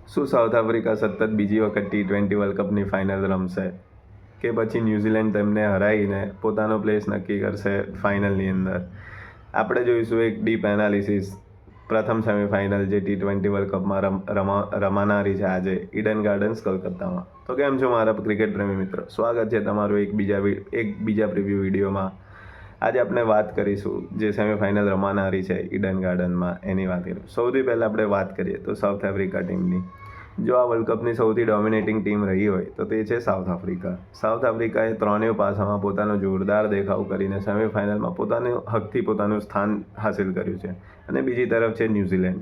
શું south Africa સતત બીજી વખત T20 વર્લ્ડ કપની ફાઇનલ રમશે કે પછી ન્યૂઝીલેન્ડ તેમને હરાવીને પોતાનો પ્લેસ નક્કી કરશે ફાઇનલની અંદર? આપણે જોઈશું એક ડીપ એનાલિસિસ પ્રથમ સેમિફાઇનલ જે T20 વર્લ્ડ કપમાં રમાનારી છે આજે ઈડન ગાર્ડન્સ કોલકાતામાં. તો કેમ છો મારા ક્રિકેટ પ્રેમી મિત્રો, સ્વાગત છે તમારું એક બીજા પ્રિવ્યૂ વિડીયોમાં. આજે આપણે વાત કરીશું જે સેમિફાઇનલ રમાનારી છે ઈડન ગાર્ડનમાં એની વાત કરીએ. સૌથી પહેલાં આપણે વાત કરીએ તો સાઉથ આફ્રિકા ટીમની. જો આ વર્લ્ડ કપની સૌથી ડોમિનેટિંગ ટીમ રહી હોય તો તે છે સાઉથ આફ્રિકા. સાઉથ આફ્રિકાએ ત્રણેય પાસામાં પોતાનો જોરદાર દેખાવ કરીને સેમિફાઇનલમાં પોતાનું સ્થાન હાસિલ કર્યું છે. અને બીજી તરફ છે ન્યૂઝીલેન્ડ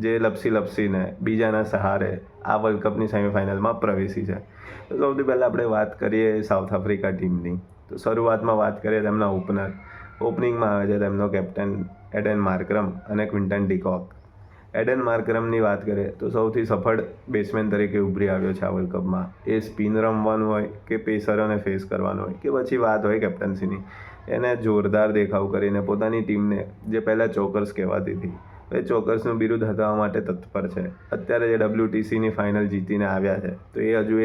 જે લપસીને બીજાના સહારે આ વર્લ્ડ કપની સેમિફાઇનલમાં પ્રવેશી છે. તો સૌથી પહેલાં આપણે વાત કરીએ સાઉથ આફ્રિકા ટીમની. તો શરૂઆતમાં વાત કરીએ તેમના ઓપનિંગમાં આવે છે તેમનો કેપ્ટન એડન માર્કરમ અને ક્વિન્ટન ડિકોક. એડન માર્કરમની વાત કરીએ તો સૌથી સફળ બેટ્સમેન તરીકે ઉભરી આવ્યો છે આ વર્લ્ડ કપમાં. એ સ્પિન રમવાનું હોય કે પેસરોને ફેસ કરવાનું હોય કે પછી વાત હોય કેપ્ટન્સીની, એને જોરદાર દેખાવ કરીને પોતાની ટીમને જે પહેલાં ચોકર્સ કહેવાતી હતી એ ચોકર્સનું બિરુદ હટાવવા માટે તત્પર છે. અત્યારે જે WTCની ફાઇનલ જીતીને આવ્યા છે તો એ હજુ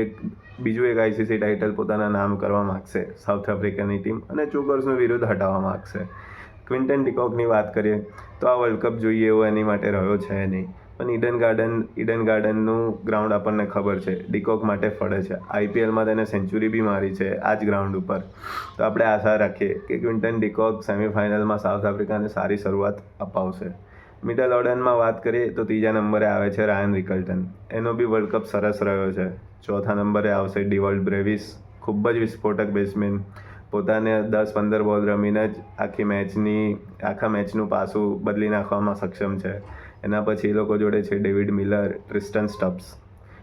બીજું એક ICC ટાઇટલ પોતાના નામ કરવા માગશે સાઉથ આફ્રિકાની ટીમ અને ચોકર્સનું વિરુદ્ધ હટાવવા માગશે. ક્વિન્ટન ડિકોકની વાત કરીએ તો આ વર્લ્ડ કપ જોઈએ એવો એની માટે રહ્યો છે નહીં, પણ ઈડન ગાર્ડનનું ગ્રાઉન્ડ આપણને ખબર છે ડિકોક માટે ફળે છે. IPLમાં તેને સેન્ચુરી બી મારી છે આ જ ગ્રાઉન્ડ ઉપર. તો આપણે આશા રાખીએ કે ક્વિન્ટન ડિકોક સેમિફાઇનલમાં સાઉથ આફ્રિકાને સારી શરૂઆત અપાવશે. મિડલ ઓર્ડરમાં વાત કરીએ તો ત્રીજા નંબરે આવે છે રાયન રિકલ્ટન. એનો બી વર્લ્ડ કપ સરસ રહ્યો છે. ચોથા નંબરે આવશે ડિવોલ્ટ બ્રેવિસ, ખૂબ જ વિસ્ફોટક બેટ્સમેન. પોતાને 10-15 બોલ રમીને જ આખા મેચનું પાસું બદલી નાખવામાં સક્ષમ છે. એના પછી એ લોકો જોડે છે ડેવિડ મિલર, ટ્રિસ્ટન સ્ટબ્સ,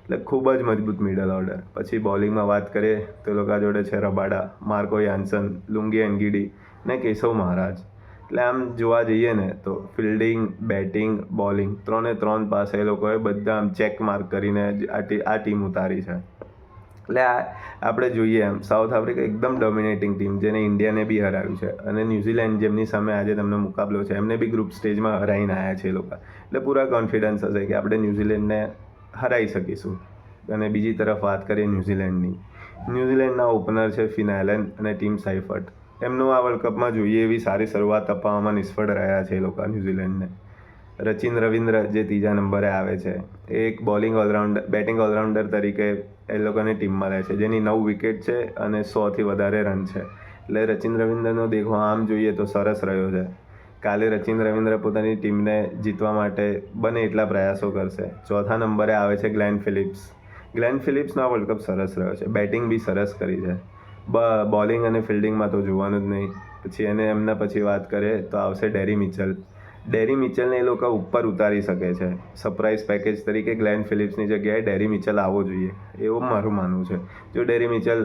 એટલે ખૂબ જ મજબૂત મિડલ ઓર્ડર. પછી બોલિંગમાં વાત કરીએ તો એ લોકો જોડે છે રબાડા, માર્કો યાન્સન, લુંગી એનગીડી ને કેશવ મહારાજ. એટલે આમ જોવા જઈએ ને તો ફિલ્ડિંગ, બેટિંગ, બોલિંગ ત્રણ પાસે એ લોકોએ બધા આમ ચેક માર્ક કરીને આ ટીમ ઉતારી છે. એટલે આપણે જોઈએ એમ સાઉથ આફ્રિકા એકદમ ડોમિનેટિંગ ટીમ જેને ઇન્ડિયાને બી હરાવ્યું છે, અને ન્યૂઝીલેન્ડ જેમની સામે આજે તેમનો મુકાબલો છે એમને બી ગ્રુપ સ્ટેજમાં હરાવીને આવ્યા છે એ લોકો. એટલે પૂરા કોન્ફિડન્સ હશે કે આપણે ન્યૂઝીલેન્ડને હરાવી શકીશું. અને બીજી તરફ વાત કરીએ ન્યૂઝીલેન્ડના ઓપનર છે ફિન એલન અને ટીમ સાઇફર્ટ. એમનું આ વર્લ્ડ કપમાં જોઈએ એવી સારી શરૂઆત અપાવવામાં નિષ્ફળ રહ્યા છે એ લોકો ન્યૂઝીલેન્ડને. રચિન રવિન્દ્ર જે ત્રીજા નંબરે આવે છે એ એક બેટિંગ ઓલરાઉન્ડર તરીકે એ લોકોની ટીમમાં રહે છે, જેની 9 વિકેટ છે અને 100થી વધારે રન છે. એટલે રચિન રવિન્દ્રનો દેખાવ આમ જોઈએ તો સરસ રહ્યો છે. કાલે રચિન રવિન્દ્ર પોતાની ટીમને જીતવા માટે બને એટલા પ્રયાસો કરશે. ચોથા નંબરે આવે છે ગ્લેન ફિલિપ્સનો આ વર્લ્ડ કપ સરસ રહ્યો છે. બેટિંગ બી સરસ કરી છે. બોલિંગ અને ફિલ્ડિંગમાં તો જોવાનું જ નહીં. પછી એમના પછી વાત કરીએ તો આવશે ડેરી મિચેલને એ લોકો ઉપર ઉતારી શકે છે. સરપ્રાઇઝ પેકેજ તરીકે ગ્લેન ફિલિપ્સની જગ્યાએ ડેરી મિચેલ આવવો જોઈએ એવું મારું માનવું છે. જો dairy Mitchell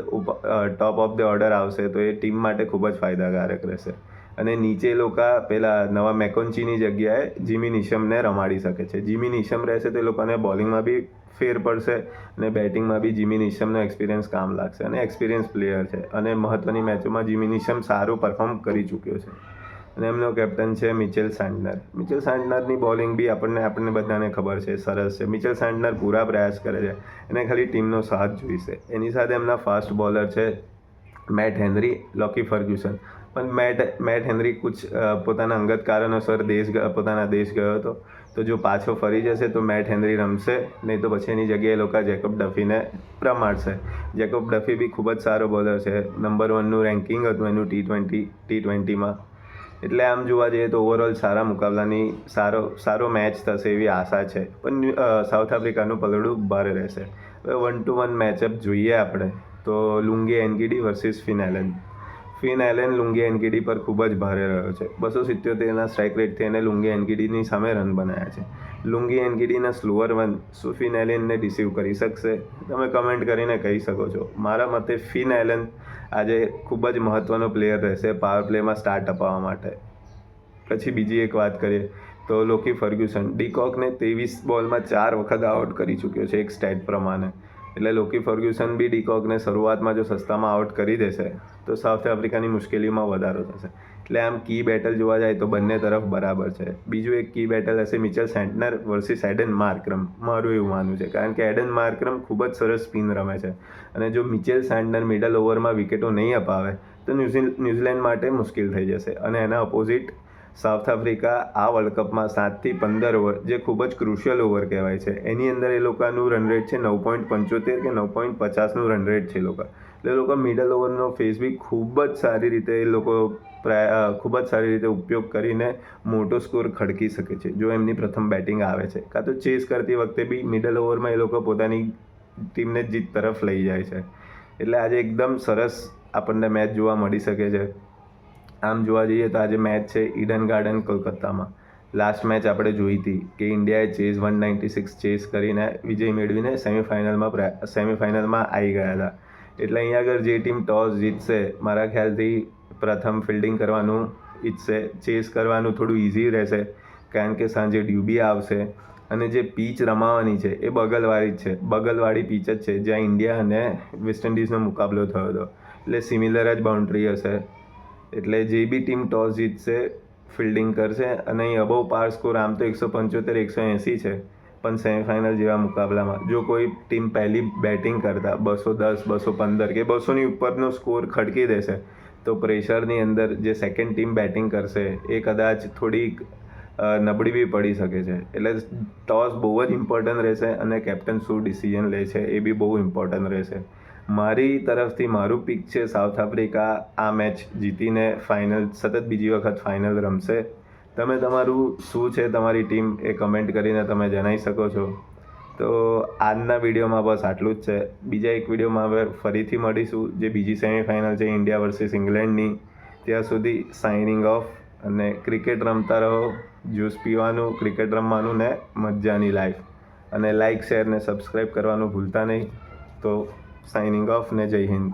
top of the order આવશે તો એ ટીમ માટે ખૂબ જ ફાયદાકારક રહેશે. અને નીચે લોકો પેલા નવા મેકોન્ચીની જગ્યાએ જીમી નિશમને રમાડી શકે છે. જીમી નિશમ રહેશે તો એ લોકોને બોલિંગમાં બી ફેર પડશે અને બેટિંગમાં બી જીમી નિશમનો એક્સપિરિયન્સ કામ લાગશે. અને એક્સપિરિયન્સ પ્લેયર છે અને મહત્ત્વની મેચોમાં જીમી નિશમ સારું પરફોર્મ કરી ચૂક્યો છે. અને એમનો કેપ્ટન છે મિચેલ સાન્ટનરની બોલિંગ બી આપણને બધાને ખબર છે સરસ છે. મિચેલ સાન્ટનર પૂરા પ્રયાસ કરે છે, એને ખાલી ટીમનો સાથ જોઈશે. એની સાથે એમના ફાસ્ટ બોલર છે મેટ હેનરી, લોકી ફર્ગ્યુસન. પણ મેટ હેનરી પોતાના અંગત કારણોસર પોતાના દેશ ગયો હતો, તો જો પાછો ફરી જશે તો મેટ હેનરી રમશે, નહીં તો પછી એની જગ્યાએ લોકો જેકોબ ડફીને રમાડશે. જેકોબ ડફી બી ખૂબ જ સારો બોલર છે. નંબર 1નું રેન્કિંગ હતું એનું T20માં. એટલે આમ જોવા જઈએ તો ઓવરઓલ સારા મુકાબલાની સારો મેચ થશે એવી આશા છે. પણ સાઉથ આફ્રિકાનું પલડું ભારે રહેશે. હવે 1-to-1 મેચઅપ જોઈએ આપણે તો Lungi Ngidi versus Finn Allen Lungi Ngidi પર ખૂબ જ ભારે રહ્યો છે. 277ના સ્ટ્રાઇક રેટથી એને લુંગી એનગીડીની સામે રન બનાવ્યા છે. લુંગી એનગીડીના સ્લોઅર વન શું ફિન એલનને રિસીવ કરી શકશે? તમે કમેન્ટ કરીને કહી શકો છો. મારા મતે ફિન એલન આજે ખૂબ જ મહત્ત્વનો પ્લેયર રહેશે પાવર પ્લેમાં સ્ટાર્ટ અપાવવા માટે. પછી બીજી એક વાત કરીએ તો લોકી ફર્ગ્યુસન. ડિકોકને 23 બોલમાં 4 વખત આઉટ કરી ચૂક્યો છે એક સ્ટેટ પ્રમાણે. એટલે લોકી ફર્ગ્યુસન બી ડિકોકને શરૂઆતમાં જો સસ્તામાં આઉટ કરી દેશે તો સાઉથ આફ્રિકાની મુશ્કેલીમાં વધારો થશે. એટલે આમ કી બેટલ જોવા જાય તો બંને તરફ બરાબર છે. બીજું એક કી બેટલ હશે મિચેલ સેન્ટનર વર્સિસ એડન માર્કરમ. મારું એવું માનવું છે, કારણ કે એડન માર્કરમ ખૂબ જ સરસ સ્પિન રમે છે, અને જો મિચેલ સેન્ટનર મિડલ ઓવરમાં વિકેટો નહીં અપાવે તો ન્યૂઝીલેન્ડ માટે મુશ્કેલ થઈ જશે. અને એના ઓપોઝિટ સાઉથ આફ્રિકા આ વર્લ્ડ કપમાં 7થી 15 ઓવર, જે ખૂબ જ ક્રુશિયલ ઓવર કહેવાય છે, એની અંદર એ લોકોનું રન રેટ છે 9.75 કે 9.50નું રન રેટ છે એ લોકો. એટલે એ લોકો મિડલ ઓવરનો ફેસ બી ખૂબ જ સારી રીતે ઉપયોગ કરીને મોટો સ્કોર ખડકી શકે છે જો એમની પ્રથમ બેટિંગ આવે છે, કાં તો ચેસ કરતી વખતે બી મિડલ ઓવરમાં એ લોકો પોતાની ટીમને જીત તરફ લઈ જાય છે. એટલે આજે એકદમ સરસ આપણને મેચ જોવા મળી શકે છે. આમ જોવા જઈએ તો આજે મેચ છે ઈડન ગાર્ડન કોલકાતામાં. લાસ્ટ મેચ આપણે જોઈ હતી કે ઇન્ડિયાએ ચેઝ 196 ચેસ કરીને વિજય મેળવીને સેમિફાઇનલમાં આવી ગયા હતા. એટલે અહીંયા આગળ જે ટીમ ટોસ જીતશે, મારા ખ્યાલથી પ્રથમ ફિલ્ડિંગ કરવાનું ઈચ્છશે. ચેસ કરવાનું થોડું ઇઝી રહેશે, કારણ કે સાંજે ડ્યુબી આવશે, અને જે પીચ રમાવાની છે એ બગલવાળી પીચ જ છે જ્યાં ઇન્ડિયા અને વેસ્ટ ઇન્ડિઝનો મુકાબલો થયો હતો. એટલે સિમિલર જ બાઉન્ડ્રી હશે. એટલે જે બી ટીમ ટોસ જીતશે ફિલ્ડિંગ કરશે, અને અહીં અબવ પાર સ્કોર આમ તો 175-180 છે, પણ સેમિફાઇનલ જેવા મુકાબલામાં જો કોઈ ટીમ પહેલી બેટિંગ કરતા 210, 215 કે 200ની ઉપરનો સ્કોર ખડકી દેશે, તો પ્રેશરની અંદર જે સેકન્ડ ટીમ બેટિંગ કરશે એ કદાચ થોડીક નબળી બી પડી શકે છે. એટલે ટોસ બહુ જ ઇમ્પોર્ટન્ટ રહેશે, અને કેપ્ટન શું ડિસિઝન લે છે એ બી બહુ ઇમ્પોર્ટન્ટ રહેશે. મારી તરફથી મારું પિક છે સાઉથ આફ્રિકા આ મેચ જીતીને સતત બીજી વખત ફાઇનલ રમશે. તમે તમારું શું છે તમારી ટીમ એ કમેન્ટ કરીને તમે જણાવી શકો છો. તો આજના વિડીયોમાં બસ આટલું જ છે. બીજા એક વિડીયોમાં હવે ફરીથી મળીશું, જે બીજી સેમિફાઇનલ છે ઇન્ડિયા વર્સિસ ઇંગ્લેન્ડની. ત્યાં સુધી સાઇનિંગ ઓફ. અને ક્રિકેટ રમતા રહો, જ્યુસ પીવાનું, ક્રિકેટ રમવાનું ને મજાની લાઈફ. અને લાઇક, શેર ને સબસ્ક્રાઈબ કરવાનું ભૂલતા નહીં. તો સાઇનિંગ ઓફ ને જય હિન્દ.